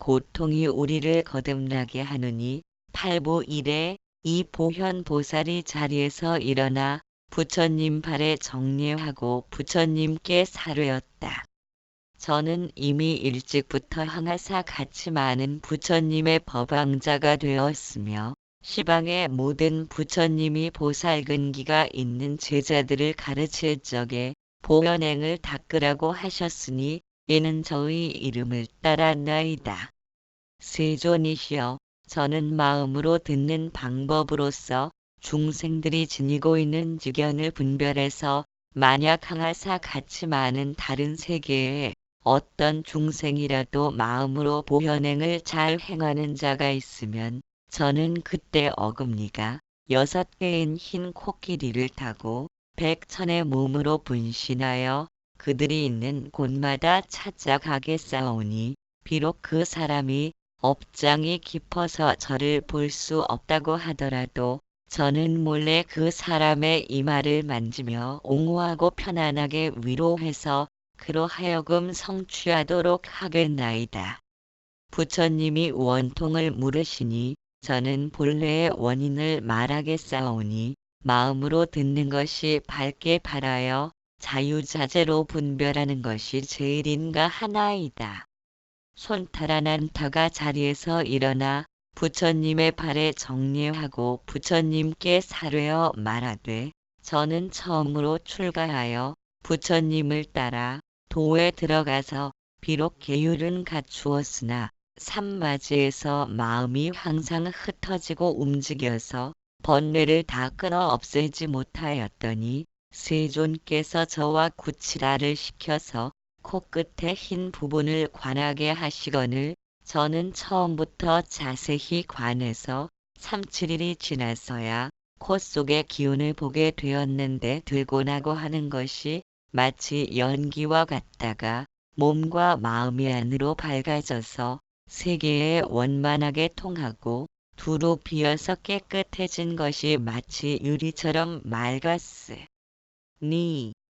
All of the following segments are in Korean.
고통이 우리를 거듭나게 하느니 팔보 1에 이 보현보살이 자리에서 일어나 부처님 발에 정례하고 부처님께 사뢰었다. 저는 이미 일찍부터 항아사 같이 많은 부처님의 법왕자가 되었으며 시방의 모든 부처님이 보살근기가 있는 제자들을 가르칠 적에 보현행을 닦으라고 하셨으니 이는 저의 이름을 따랐나이다. 세존이시여, 저는 마음으로 듣는 방법으로서 중생들이 지니고 있는 지견을 분별해서 만약 항아사 같이 많은 다른 세계에 어떤 중생이라도 마음으로 보현행을 잘 행하는 자가 있으면 저는 그때 어금니가 6개인 흰 코끼리를 타고 100천의 몸으로 분신하여 그들이 있는 곳마다 찾아가겠사오니 비록 그 사람이 업장이 깊어서 저를 볼 수 없다고 하더라도 저는 몰래 그 사람의 이마를 만지며 옹호하고 편안하게 위로해서 그로 하여금 성취하도록 하겠나이다. 부처님이 원통을 물으시니 저는 본래의 원인을 말하겠사오니 마음으로 듣는 것이 밝게 바라여 자유자재로 분별하는 것이 제일인가 하나이다. 손타라난타가 자리에서 일어나 부처님의 발에 정례하고 부처님께 사뢰어 말하되 저는 처음으로 출가하여 부처님을 따라 도에 들어가서 비록 계율은 갖추었으나 산마지에서 마음이 항상 흩어지고 움직여서 번뇌를 다 끊어 없애지 못하였더니 세존께서 저와 구치라를 시켜서 코끝의 흰 부분을 관하게 하시거늘 저는 처음부터 자세히 관해서 3-7일이 지나서야 코 속의 기운을 보게 되었는데 들고 나고 하는 것이 마치 연기와 같다가 몸과 마음이 안으로 밝아져서 세계에 원만하게 통하고 두루 비어서 깨끗해진 것이 마치 유리처럼 맑았으니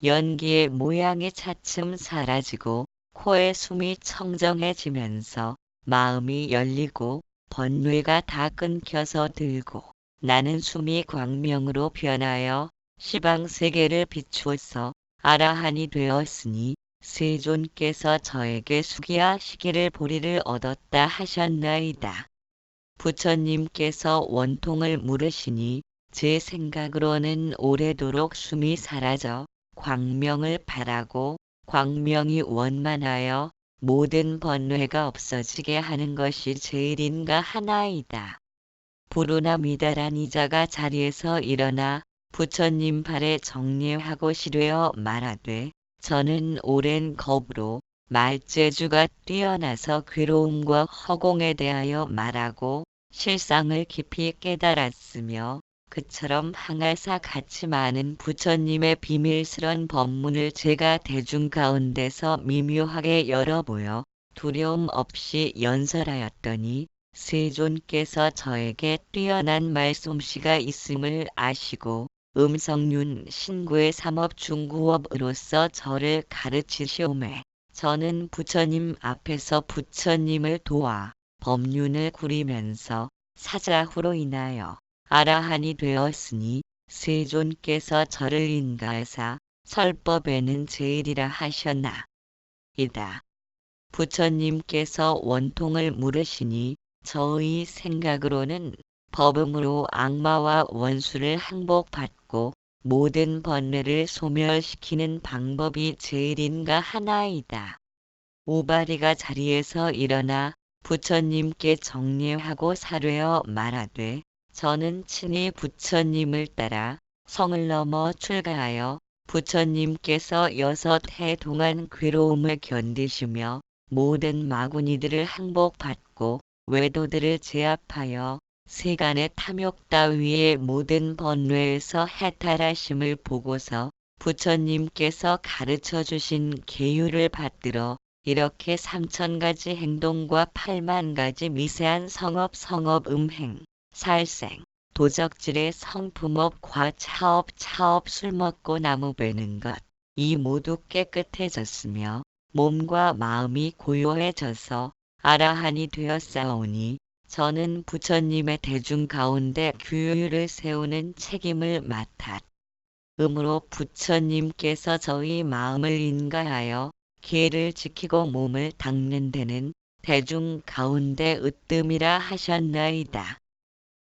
연기의 모양이 차츰 사라지고 코의 숨이 청정해지면서 마음이 열리고 번뇌가 다 끊겨서 들고 나는 숨이 광명으로 변하여 시방세계를 비추어서 아라한이 되었으니 세존께서 저에게 수기야 시기를 보리를 얻었다 하셨나이다. 부처님께서 원통을 물으시니 제 생각으로는 오래도록 숨이 사라져 광명을 바라고 광명이 원만하여 모든 번뇌가 없어지게 하는 것이 제일인가 하나이다. 부르나미다란 이자가 자리에서 일어나 부처님 발에 정례하고 시뢰어 말하되 저는 오랜 겁으로 말재주가 뛰어나서 괴로움과 허공에 대하여 말하고 실상을 깊이 깨달았으며 그처럼 항아사 같이 많은 부처님의 비밀스런 법문을 제가 대중 가운데서 미묘하게 열어보여 두려움 없이 연설하였더니 세존께서 저에게 뛰어난 말솜씨가 있음을 아시고 음성윤 신구의 삼업중구업으로서 저를 가르치시오매 저는 부처님 앞에서 부처님을 도와 법륜을 구리면서 사자후로 인하여 아라한이 되었으니 세존께서 저를 인가하사 설법에는 제일이라 하셨나. 이다. 부처님께서 원통을 물으시니 저의 생각으로는 법음으로 악마와 원수를 항복받고 모든 번뇌를 소멸시키는 방법이 제일인가 하나이다. 오바리가 자리에서 일어나 부처님께 정례하고 사뢰어 말하되 저는 친히 부처님을 따라 성을 넘어 출가하여 부처님께서 6해 동안 괴로움을 견디시며 모든 마구니들을 항복받고 외도들을 제압하여 세간의 탐욕 따위의 모든 번뇌에서 해탈하심을 보고서 부처님께서 가르쳐 주신 계율을 받들어 이렇게 3000가지 행동과 8만 가지 미세한 성업, 음행, 살생, 도적질의 성품업, 과차업, 차업, 술 먹고 나무 베는 것, 이 모두 깨끗해졌으며 몸과 마음이 고요해져서 아라한이 되었사오니 저는 부처님의 대중 가운데 규율을 세우는 책임을 맡았으므로 부처님께서 저희 마음을 인가하여 계를 지키고 몸을 닦는 데는 대중 가운데 으뜸이라 하셨나이다.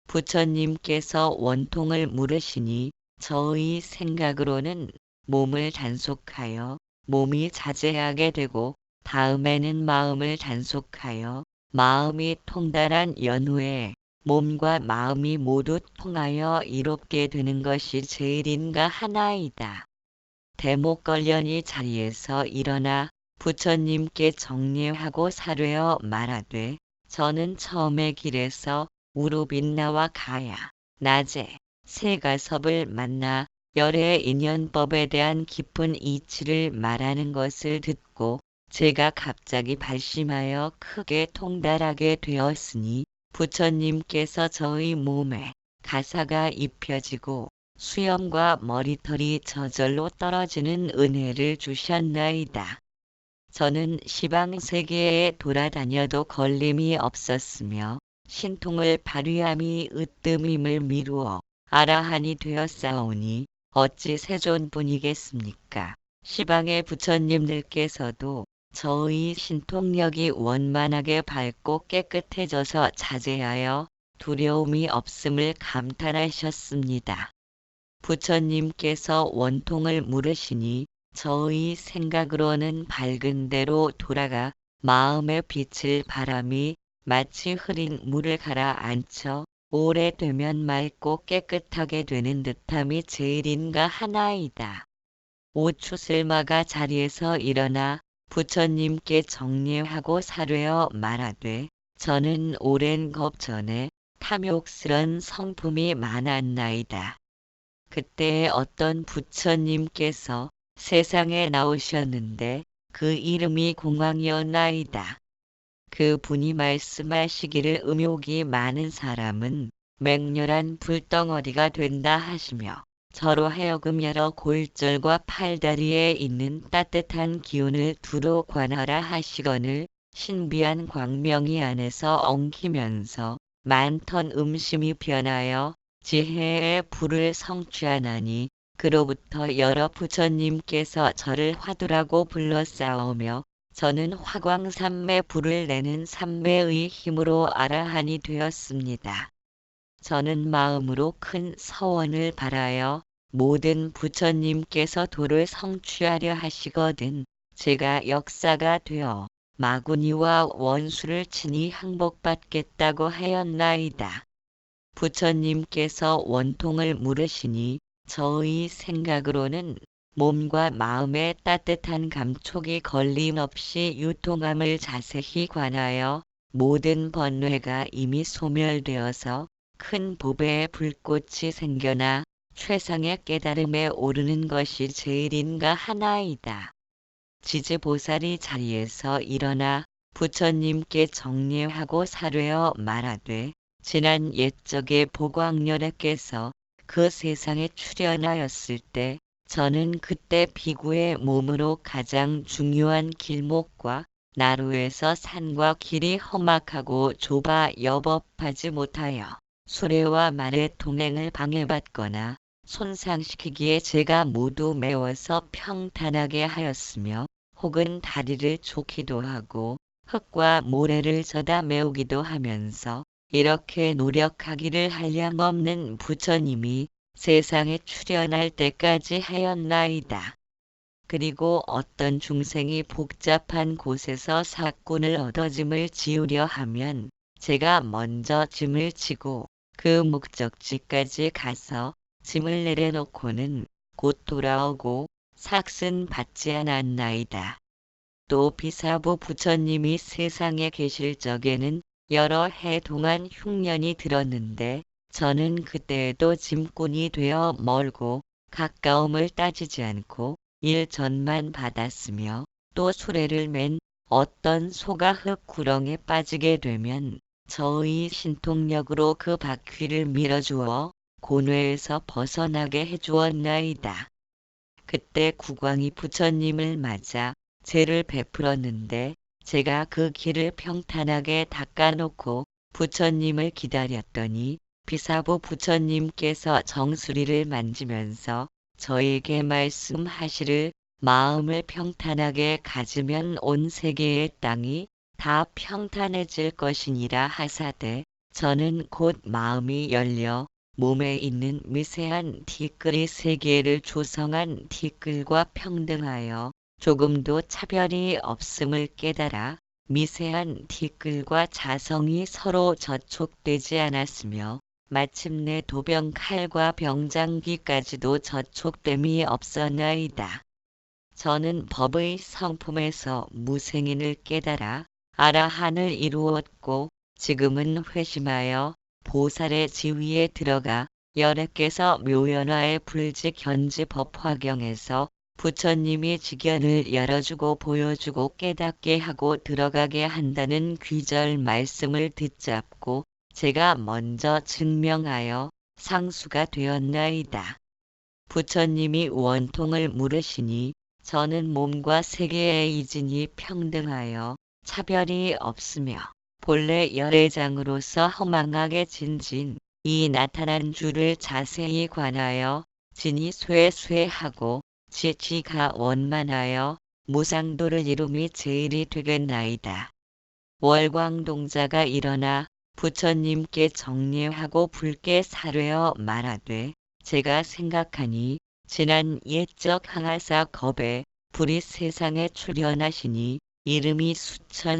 부처님께서 원통을 물으시니 저의 생각으로는 몸을 단속하여 몸이 자제하게 되고 다음에는 마음을 단속하여 마음이 통달한 연후에 몸과 마음이 모두 통하여 이롭게 되는 것이 제일인가 하나이다. 대목걸련이 자리에서 일어나 부처님께 정례하고 사례어 말하되 저는 처음에 길에서 우루빈나와 가야 낮에 세가섭을 만나 열의 인연법에 대한 깊은 이치를 말하는 것을 듣고 제가 갑자기 발심하여 크게 통달하게 되었으니 부처님께서 저의 몸에 가사가 입혀지고 수염과 머리털이 저절로 떨어지는 은혜를 주셨나이다. 저는 시방세계에 돌아다녀도 걸림이 없었으며 신통을 발휘함이 으뜸임을 미루어 아라한이 되었사오니 어찌 세존뿐이겠습니까? 시방의 부처님들께서도 저의 신통력이 원만하게 밝고 깨끗해져서 자제하여 두려움이 없음을 감탄하셨습니다. 부처님께서 원통을 물으시니 저의 생각으로는 밝은 대로 돌아가 마음의 빛을 바람이 마치 흐린 물을 가라앉혀 오래되면 맑고 깨끗하게 되는 듯함이 제일인가 하나이다. 오추슬마가 자리에서 일어나 부처님께 정례하고 사례어 말하되 저는 오랜 겁전에 탐욕스런 성품이 많았나이다. 그때 어떤 부처님께서 세상에 나오셨는데 그 이름이 공황이었나이다. 그 분이 말씀하시기를 음욕이 많은 사람은 맹렬한 불덩어리가 된다 하시며 저로 하여금 여러 골절과 팔다리에 있는 따뜻한 기운을 두루 관하라 하시거늘 신비한 광명이 안에서 엉키면서 많던 음심이 변하여 지혜의 불을 성취하나니 그로부터 여러 부처님께서 저를 화두라고 불러싸우며 저는 화광삼매 불을 내는 삼매의 힘으로 아라한이 되었습니다. 저는 마음으로 큰 서원을 바라여 모든 부처님께서 도를 성취하려 하시거든 제가 역사가 되어 마구니와 원수를 친히 항복받겠다고 하였나이다. 부처님께서 원통을 물으시니 저의 생각으로는 몸과 마음의 따뜻한 감촉이 걸림없이 유통함을 자세히 관하여 모든 번뇌가 이미 소멸되어서 큰 보배의 불꽃이 생겨나 최상의 깨달음에 오르는 것이 제일인가 하나이다. 지지보살이 자리에서 일어나 부처님께 정례하고 사례어 말하되 지난 옛적에 보광렬하께서 그 세상에 출현하였을 때 저는 그때 비구의 몸으로 가장 중요한 길목과 나루에서 산과 길이 험악하고 좁아 여법하지 못하여 수레와 말의 통행을 방해받거나 손상시키기에 제가 모두 메워서 평탄하게 하였으며 혹은 다리를 좁기도 하고 흙과 모래를 져다 메우기도 하면서 이렇게 노력하기를 한량없는 부처님이 세상에 출현할 때까지 하였나이다. 그리고 어떤 중생이 복잡한 곳에서 사꾼을 얻어 짐을 지우려 하면 제가 먼저 짐을 지고 그 목적지까지 가서 짐을 내려놓고는 곧 돌아오고 삭슨 받지 않았나이다. 또 비사부 부처님이 세상에 계실 적에는 여러 해 동안 흉년이 들었는데 저는 그때에도 짐꾼이 되어 멀고 가까움을 따지지 않고 일전만 받았으며 또 수레를 맨 어떤 소가 흙구렁에 빠지게 되면 저의 신통력으로 그 바퀴를 밀어주어 곤회에서 벗어나게 해주었나이다. 그때 국왕이 부처님을 맞아 제를 베풀었는데 제가 그 길을 평탄하게 닦아놓고 부처님을 기다렸더니 비사부 부처님께서 정수리를 만지면서 저에게 말씀하시를 마음을 평탄하게 가지면 온 세계의 땅이 다 평탄해질 것이니라 하사대 저는 곧 마음이 열려 몸에 있는 미세한 티끌이 세계를 조성한 티끌과 평등하여 조금도 차별이 없음을 깨달아 미세한 티끌과 자성이 서로 저촉되지 않았으며 마침내 도병 칼과 병장기까지도 저촉됨이 없었나이다. 저는 법의 성품에서 무생인을 깨달아 아라한을 이루었고 지금은 회심하여 보살의 지위에 들어가 열애께서 묘연화의 불직 현지 법화경에서 부처님이 직연을 열어주고 보여주고 깨닫게 하고 들어가게 한다는 귀절 말씀을 듣잡고 제가 먼저 증명하여 상수가 되었나이다. 부처님이 원통을 물으시니 저는 몸과 세계의 이진이 평등하여 차별이 없으며 본래 열애장으로서 허망하게 진진 이 나타난 줄을 자세히 관하여 진이 쇠쇠하고 지가 원만하여 무상도를 이룸이 제일이 되겠나이다. 월광동자가 일어나 부처님께 정례하고 붉게 사뢰어 말하되 제가 생각하니 지난 옛적 항아사 겁에 불이 세상에 출현하시니 이름이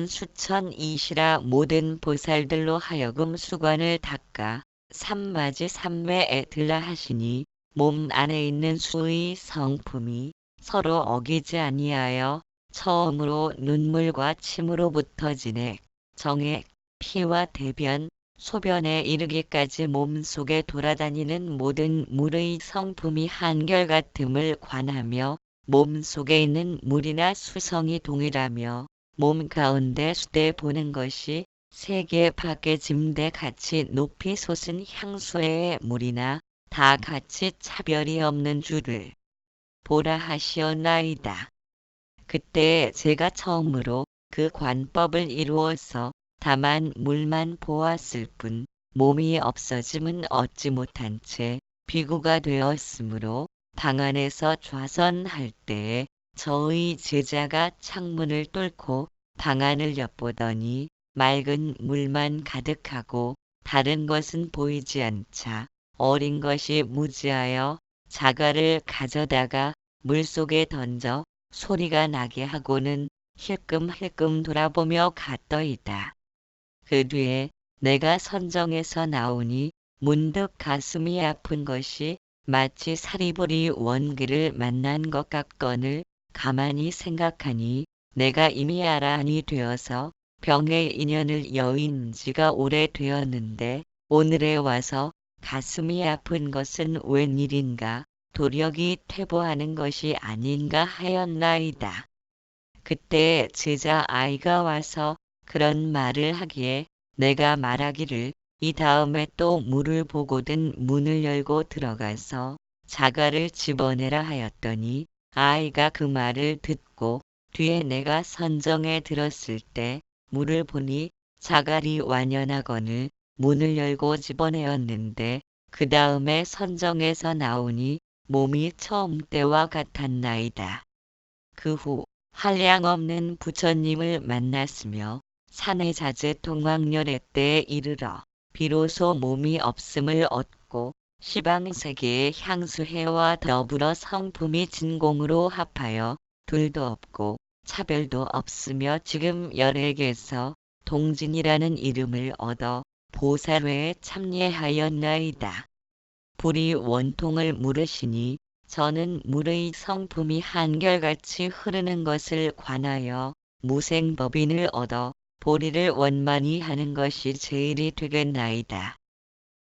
수천이시라 모든 보살들로 하여금 수관을 닦아 삼마지 삼매에 들라 하시니 몸 안에 있는 수의 성품이 서로 어기지 아니하여 처음으로 눈물과 침으로부터 진액, 정액, 피와 대변, 소변에 이르기까지 몸속에 돌아다니는 모든 물의 성품이 한결같음을 관하며 몸속에 있는 물이나 수성이 동일하며 몸 가운데 수대 보는 것이 세계 밖에 짐대 같이 높이 솟은 향수의 물이나 다 같이 차별이 없는 줄을 보라 하시었나이다. 그때 제가 처음으로 그 관법을 이루어서 다만 물만 보았을 뿐 몸이 없어짐은 얻지 못한 채 비구가 되었으므로 방 안에서 좌선할 때에 저의 제자가 창문을 뚫고 방 안을 엿보더니 맑은 물만 가득하고 다른 것은 보이지 않자 어린 것이 무지하여 자갈을 가져다가 물속에 던져 소리가 나게 하고는 힐끔힐끔 돌아보며 갔더이다. 그 뒤에 내가 선정에서 나오니 문득 가슴이 아픈 것이 마치 사리보리 원기를 만난 것 같거늘 가만히 생각하니 내가 이미 아라한이 되어서 병의 인연을 여인 지가 오래되었는데 오늘에 와서 가슴이 아픈 것은 웬일인가 도력이 퇴보하는 것이 아닌가 하였나이다. 그때 제자 아이가 와서 그런 말을 하기에 내가 말하기를 이 다음에 또 물을 보고든 문을 열고 들어가서 자갈을 집어내라 하였더니 아이가 그 말을 듣고 뒤에 내가 선정에 들었을 때 물을 보니 자갈이 완연하거늘 문을 열고 집어내었는데 그 다음에 선정에서 나오니 몸이 처음 때와 같았나이다. 그 후 한량없는 부처님을 만났으며 산해자제 통학열애 때에 이르러 비로소 몸이 없음을 얻고 시방세계의 향수해와 더불어 성품이 진공으로 합하여 둘도 없고 차별도 없으며 지금 열에게서 동진이라는 이름을 얻어 보살회에 참여하였나이다. 불이 원통을 물으시니 저는 물의 성품이 한결같이 흐르는 것을 관하여 무생법인을 얻어 보리를 원만히 하는 것이 제일이 되겠나이다.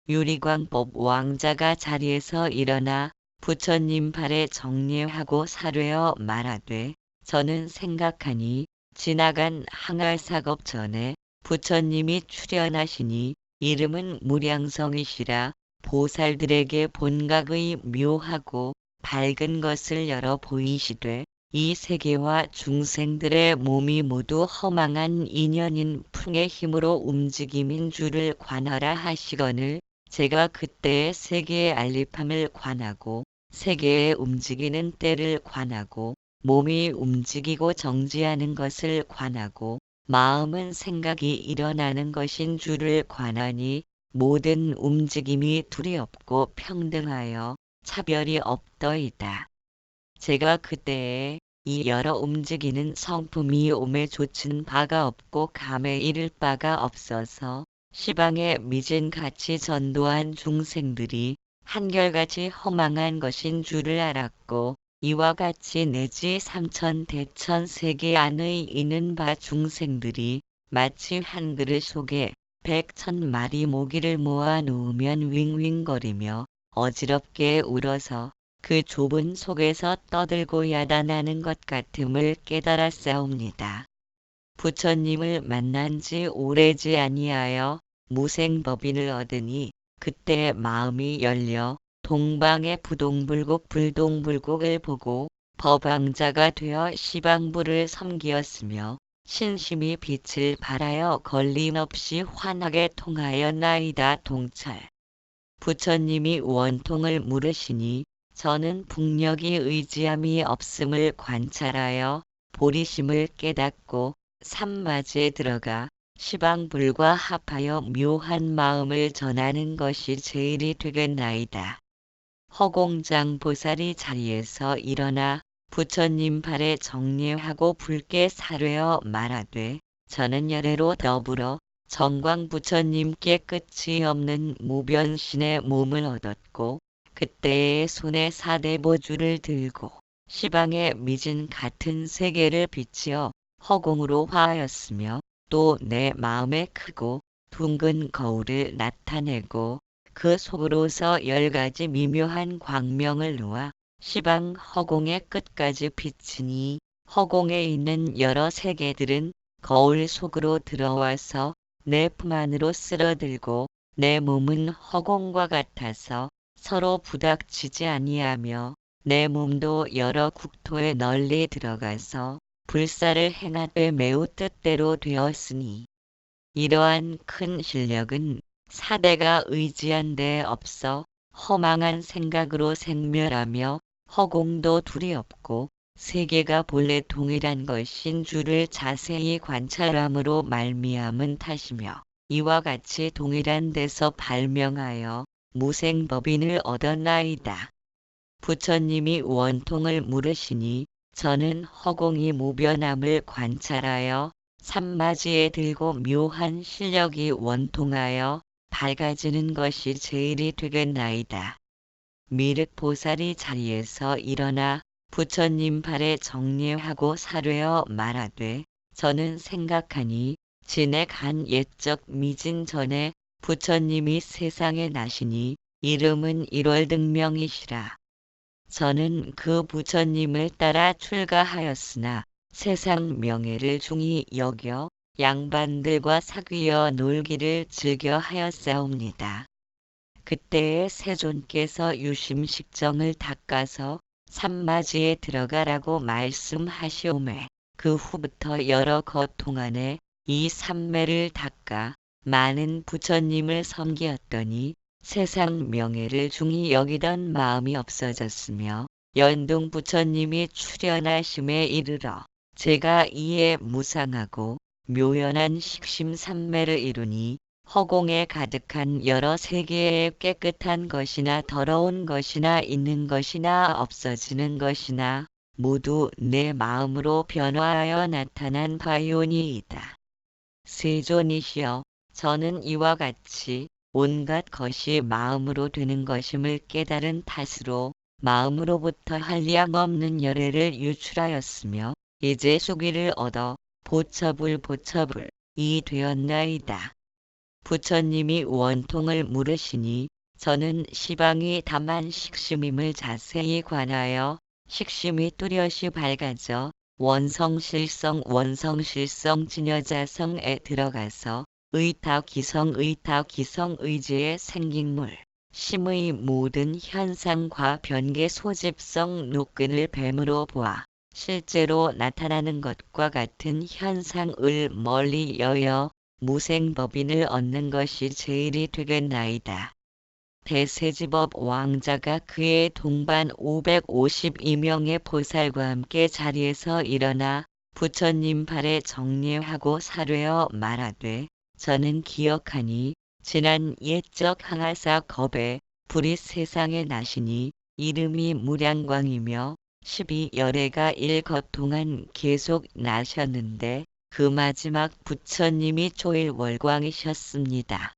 유리광법 왕자가 자리에서 일어나 부처님 발에 정례하고 사뢰어 말하되 저는 생각하니 지나간 항알사겁 전에 부처님이 출현하시니 이름은 무량성이시라 보살들에게 본각의 묘하고 밝은 것을 열어 보이시되 이 세계와 중생들의 몸이 모두 허망한 인연인 풍의 힘으로 움직임인 줄을 관하라 하시거늘 제가 그때의 세계의 알립함을 관하고 세계의 움직이는 때를 관하고 몸이 움직이고 정지하는 것을 관하고 마음은 생각이 일어나는 것인 줄을 관하니 모든 움직임이 둘이 없고 평등하여 차별이 없더이다. 제가 그때에 이 여러 움직이는 성품이 오매 좇은 바가 없고 감에 이를 바가 없어서 시방에 미진같이 전도한 중생들이 한결같이 허망한 것인 줄을 알았고 이와 같이 내지 삼천 대천 세계 안의 있는 바 중생들이 마치 한 그릇 속에 100,000마리 모기를 모아 놓으면 윙윙거리며 어지럽게 울어서 그 좁은 속에서 떠들고 야단하는 것 같음을 깨달았사옵니다. 부처님을 만난 지 오래지 아니하여 무생법인을 얻으니 그때 마음이 열려 동방의 부동불국 불동불국을 보고 법왕자가 되어 시방부를 섬기었으며 신심이 빛을 발하여 걸림없이 환하게 통하였나이다. 동철. 부처님이 원통을 물으시니 저는 북녘이 의지함이 없음을 관찰하여 보리심을 깨닫고 산마지에 들어가 시방불과 합하여 묘한 마음을 전하는 것이 제일이 되겠나이다. 허공장 보살이 자리에서 일어나 부처님 발에 정례하고 붉게 사뢰어 말하되 저는 열애로 더불어 정광 부처님께 끝이 없는 무변신의 몸을 얻었고 그때의 손에 사대보주를 들고 시방의 미진 같은 세계를 비치어 허공으로 화하였으며 또 내 마음에 크고 둥근 거울을 나타내고 그 속으로서 10가지 미묘한 광명을 놓아 시방 허공의 끝까지 비치니 허공에 있는 여러 세계들은 거울 속으로 들어와서 내 품 안으로 쓸어들고 내 몸은 허공과 같아서 서로 부닥치지 아니하며 내 몸도 여러 국토에 널리 들어가서 불사를 행하되 매우 뜻대로 되었으니 이러한 큰 실력은 사대가 의지한 데 없어 허망한 생각으로 생멸하며 허공도 둘이 없고 세계가 본래 동일한 것인 줄을 자세히 관찰함으로 말미암은 탓이며 이와 같이 동일한 데서 발명하여 무생법인을 얻었나이다. 부처님이 원통을 물으시니 저는 허공이 무변함을 관찰하여 산마지에 들고 묘한 실력이 원통하여 밝아지는 것이 제일이 되겠나이다. 미륵보살이 자리에서 일어나 부처님 발에 정례하고 사뢰어 말하되 저는 생각하니 진액 한 옛적 미진 전에 부처님이 세상에 나시니 이름은 일월등명이시라. 저는 그 부처님을 따라 출가하였으나 세상 명예를 중히 여겨 양반들과 사귀어 놀기를 즐겨 하였사옵니다. 그때에 세존께서 유심식정을 닦아서 산마지에 들어가라고 말씀하시오매 그 후부터 여러 것 동안에 이 삼매를 닦아 많은 부처님을 섬기었더니 세상 명예를 중히 여기던 마음이 없어졌으며 연등 부처님이 출현하심에 이르러 제가 이에 무상하고 묘연한 식심삼매를 이루니 허공에 가득한 여러 세계에 깨끗한 것이나 더러운 것이나 있는 것이나 없어지는 것이나 모두 내 마음으로 변화하여 나타난 바이오니이다. 세존이시여, 저는 이와 같이 온갖 것이 마음으로 되는 것임을 깨달은 탓으로 마음으로부터 한량없는 열애를 유출하였으며 이제 수기를 얻어 보처불 이 되었나이다. 부처님이 원통을 물으시니 저는 시방이 다만 식심임을 자세히 관하여 식심이 뚜렷이 밝아져 원성실성 진여자성에 들어가서 의타기성 의지의 생긴물 심의 모든 현상과 변계 소집성 노끈을 뱀으로 보아 실제로 나타나는 것과 같은 현상을 멀리 여여 무생법인을 얻는 것이 제일이 되겠나이다. 대세지법 왕자가 그의 동반 552명의 보살과 함께 자리에서 일어나 부처님 발에 정례하고 사뢰어 말하되 저는 기억하니 지난 옛적 항아사 겁에 불이 세상에 나시니 이름이 무량광이며 12열애가 일것 동안 계속 나셨는데 그 마지막 부처님이 초일월광이셨습니다.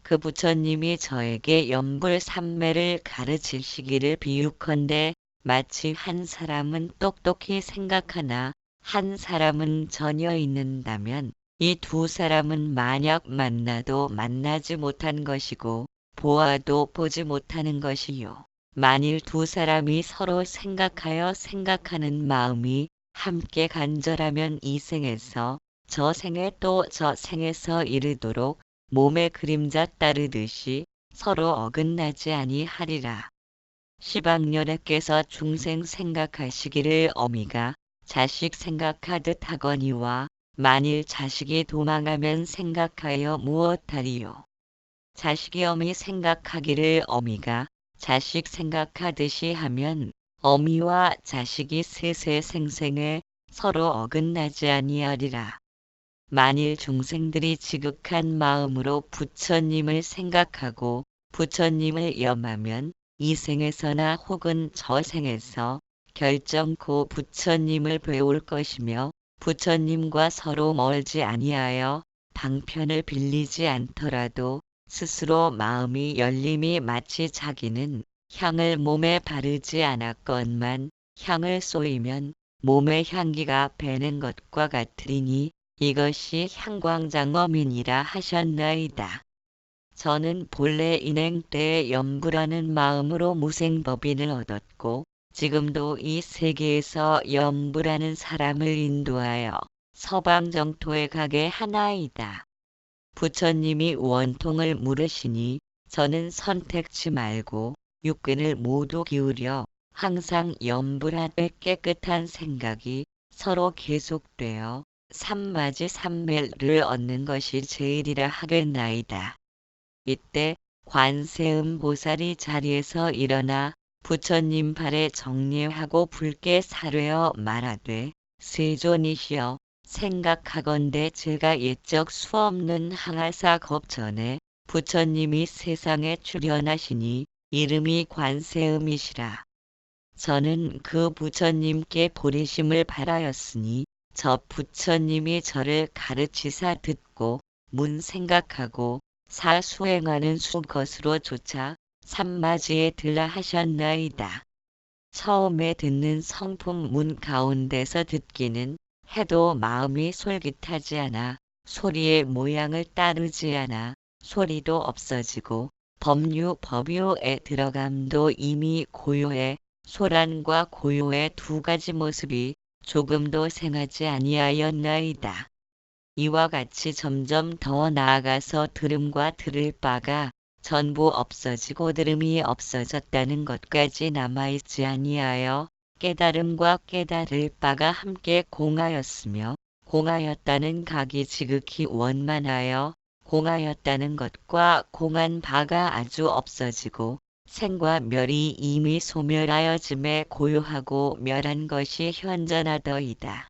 그 부처님이 저에게 염불삼매를 가르치시기를 비유컨대 마치 한 사람은 똑똑히 생각하나 한 사람은 전혀 잊는다면 이 두 사람은 만약 만나도 만나지 못한 것이고 보아도 보지 못하는 것이요. 만일 두 사람이 서로 생각하여 생각하는 마음이 함께 간절하면 이 생에서 저 생에 또 저 생에서 이르도록 몸의 그림자 따르듯이 서로 어긋나지 아니하리라. 시방열애께서 중생 생각하시기를 어미가 자식 생각하듯 하거니와 만일 자식이 도망하면 생각하여 무엇하리요. 자식이 어미 생각하기를 어미가 자식 생각하듯이 하면 어미와 자식이 세세생생에 서로 어긋나지 아니하리라. 만일 중생들이 지극한 마음으로 부처님을 생각하고 부처님을 염하면 이 생에서나 혹은 저 생에서 결정코 부처님을 배울 것이며 부처님과 서로 멀지 아니하여 방편을 빌리지 않더라도 스스로 마음이 열림이 마치 자기는 향을 몸에 바르지 않았건만 향을 쏘이면 몸의 향기가 배는 것과 같으리니 이것이 향광장엄이니라 하셨나이다. 저는 본래 인행 때에 염불하는 마음으로 무생법인을 얻었고 지금도 이 세계에서 염불하는 사람을 인도하여 서방정토에 가게 하나이다. 부처님이 원통을 물으시니 저는 선택지 말고 육근을 모두 기울여 항상 염불하되 깨끗한 생각이 서로 계속되어 삼마지 삼매를 얻는 것이 제일이라 하겠나이다. 이때 관세음 보살이 자리에서 일어나 부처님 발에 정례하고 붉게 사뢰어 말하되 세존이시여 생각하건대 제가 옛적 수없는 항아사 겁 전에 부처님이 세상에 출현하시니 이름이 관세음이시라. 저는 그 부처님께 보리심을 바라였으니 저 부처님이 저를 가르치사 듣고 문 생각하고 사 수행하는 수것으로 조차 삼마지에 들라 하셨나이다. 처음에 듣는 성품 문 가운데서 듣기는 해도 마음이 솔깃하지 않아 소리의 모양을 따르지 않아 소리도 없어지고 법류 법요에 들어감도 이미 고요해 소란과 고요의 두 가지 모습이 조금도 생하지 아니하였나이다. 이와 같이 점점 더 나아가서 들음과 들을 바가 전부 없어지고 들음이 없어졌다는 것까지 남아있지 아니하여 깨달음과 깨달을 바가 함께 공하였으며 공하였다는 각이 지극히 원만하여 공하였다는 것과 공한 바가 아주 없어지고 생과 멸이 이미 소멸하여짐에 고요하고 멸한 것이 현전하더이다.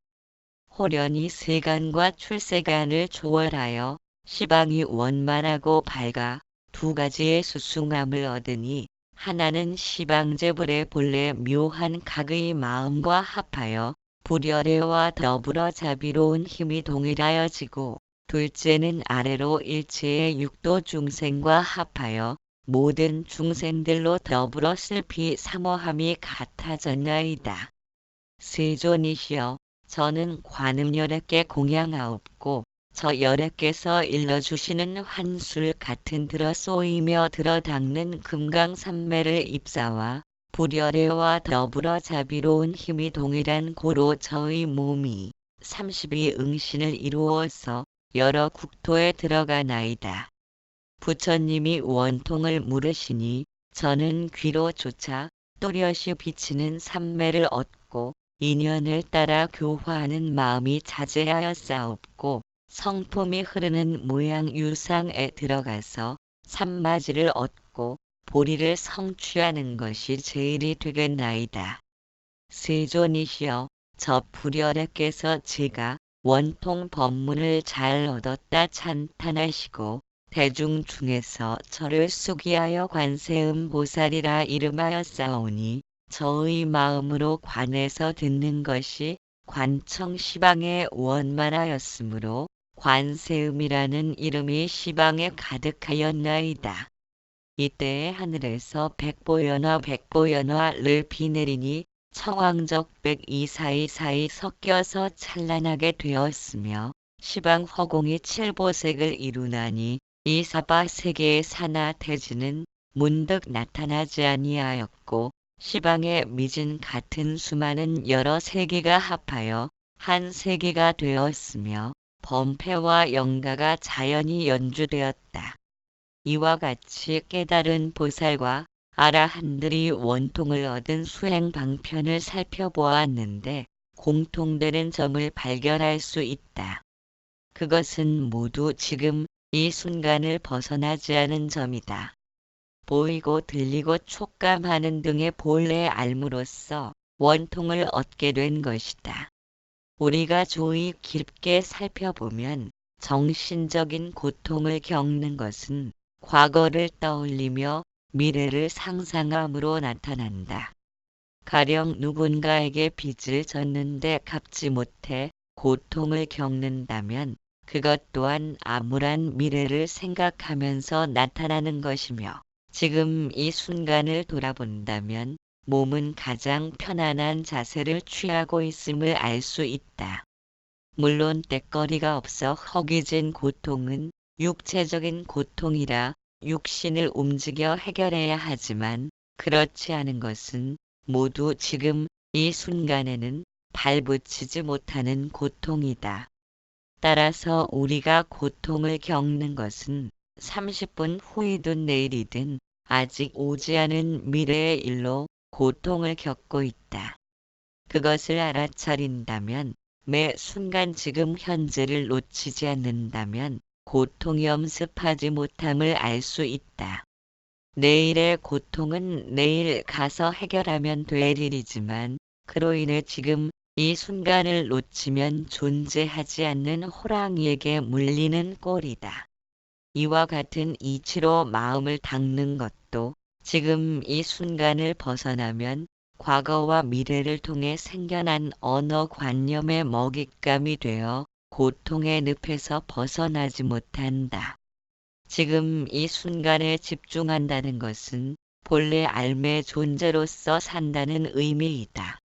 호련히 세간과 출세간을 초월하여 시방이 원만하고 밝아 두 가지의 수숭함을 얻으니 하나는 시방제불의 본래 묘한 각의 마음과 합하여 불열애와 더불어 자비로운 힘이 동일하여지고 둘째는 아래로 일체의 육도 중생과 합하여 모든 중생들로 더불어 슬피 사모함이 같아졌나이다. 세존이시여 저는 관음열애께 공양하옵고 저 열애께서 일러주시는 환술 같은 들어 쏘이며 들어 닦는 금강산매를 입사와 불열애와 더불어 자비로운 힘이 동일한 고로 저의 몸이 32응신을 이루어서 여러 국토에 들어가나이다. 부처님이 원통을 물으시니 저는 귀로 조차 또렷이 비치는 삼매를 얻고 인연을 따라 교화하는 마음이 자제하였사옵고 성품이 흐르는 모양 유상에 들어가서 산마지를 얻고 보리를 성취하는 것이 제일이 되겠나이다. 세존이시여, 저 불열애께서 제가 원통 법문을 잘 얻었다 찬탄하시고 대중 중에서 저를 수기하여 관세음보살이라 이름하였사오니 저의 마음으로 관에서 듣는 것이 관청 시방에 원만하였으므로 관세음이라는 이름이 시방에 가득하였나이다. 이때에 하늘에서 백보연화를 비내리니 청황적 백이 사이사이 섞여서 찬란하게 되었으며 시방 허공이 칠보색을 이루나니 이 사바 세계의 사나 태지는 문득 나타나지 아니하였고 시방의 미진 같은 수많은 여러 세계가 합하여 한 세계가 되었으며 범패와 영가가 자연히 연주되었다. 이와 같이 깨달은 보살과 아라한들이 원통을 얻은 수행 방편을 살펴보았는데 공통되는 점을 발견할 수 있다. 그것은 모두 지금 이 순간을 벗어나지 않은 점이다. 보이고 들리고 촉감하는 등의 본래 알므로써 원통을 얻게 된 것이다. 우리가 조의 깊게 살펴보면 정신적인 고통을 겪는 것은 과거를 떠올리며 미래를 상상함으로 나타난다. 가령 누군가에게 빚을 졌는데 갚지 못해 고통을 겪는다면 그것 또한 암울한 미래를 생각하면서 나타나는 것이며 지금 이 순간을 돌아본다면 몸은 가장 편안한 자세를 취하고 있음을 알 수 있다. 물론 떽거리가 없어 허기진 고통은 육체적인 고통이라 육신을 움직여 해결해야 하지만 그렇지 않은 것은 모두 지금 이 순간에는 발붙이지 못하는 고통이다. 따라서 우리가 고통을 겪는 것은 30분 후이든 내일이든 아직 오지 않은 미래의 일로 고통을 겪고 있다. 그것을 알아차린다면 매 순간 지금 현재를 놓치지 않는다면 고통이 엄습하지 못함을 알 수 있다. 내일의 고통은 내일 가서 해결하면 될 일이지만 그로 인해 지금 이 순간을 놓치면 존재하지 않는 호랑이에게 물리는 꼴이다. 이와 같은 이치로 마음을 닦는 것도 지금 이 순간을 벗어나면 과거와 미래를 통해 생겨난 언어관념의 먹잇감이 되어 고통의 늪에서 벗어나지 못한다. 지금 이 순간에 집중한다는 것은 본래 삶의 존재로서 산다는 의미이다.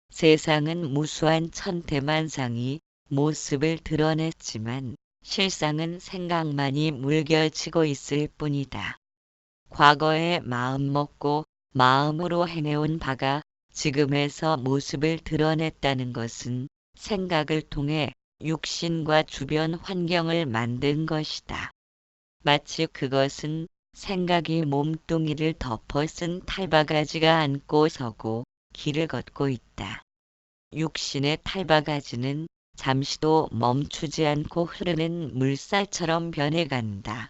세상은 무수한 천태만상이 모습을 드러냈지만 실상은 생각만이 물결치고 있을 뿐이다. 과거에 마음 먹고 마음으로 해내온 바가 지금에서 모습을 드러냈다는 것은 생각을 통해 육신과 주변 환경을 만든 것이다. 마치 그것은 생각이 몸뚱이를 덮어 쓴 탈바가지가 안고 서고 길을 걷고 있다. 육신의 탈바가지는 잠시도 멈추지 않고 흐르는 물살처럼 변해간다.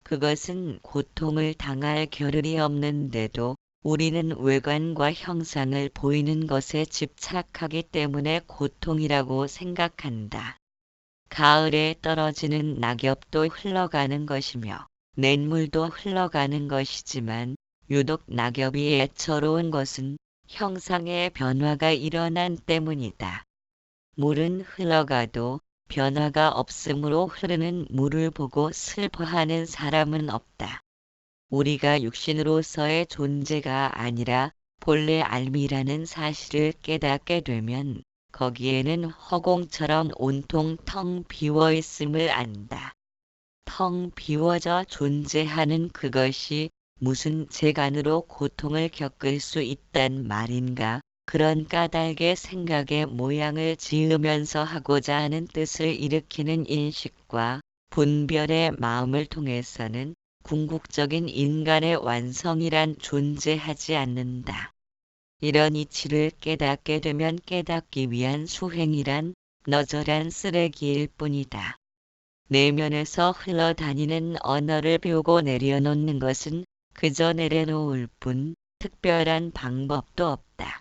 그것은 고통을 당할 겨를이 없는데도 우리는 외관과 형상을 보이는 것에 집착하기 때문에 고통이라고 생각한다. 가을에 떨어지는 낙엽도 흘러가는 것이며 냇물도 흘러가는 것이지만 유독 낙엽이 애처로운 것은 형상의 변화가 일어난 때문이다. 물은 흘러가도 변화가 없으므로 흐르는 물을 보고 슬퍼하는 사람은 없다. 우리가 육신으로서의 존재가 아니라 본래 알미라는 사실을 깨닫게 되면 거기에는 허공처럼 온통 텅 비어 있음을 안다. 텅 비워져 존재하는 그것이 무슨 재간으로 고통을 겪을 수 있단 말인가? 그런 까닭의 생각의 모양을 지으면서 하고자 하는 뜻을 일으키는 인식과 분별의 마음을 통해서는 궁극적인 인간의 완성이란 존재하지 않는다. 이런 이치를 깨닫게 되면 깨닫기 위한 수행이란 너절한 쓰레기일 뿐이다. 내면에서 흘러다니는 언어를 펴고 내려놓는 것은 그저 내려놓을 뿐 특별한 방법도 없다.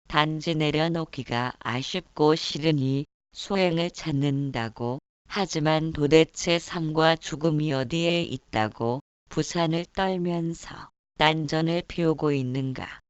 단지 내려놓기가 아쉽고 싫으니 수행을 찾는다고. 하지만 도대체 삶과 죽음이 어디에 있다고 부산을 떨면서 난전을 피우고 있는가.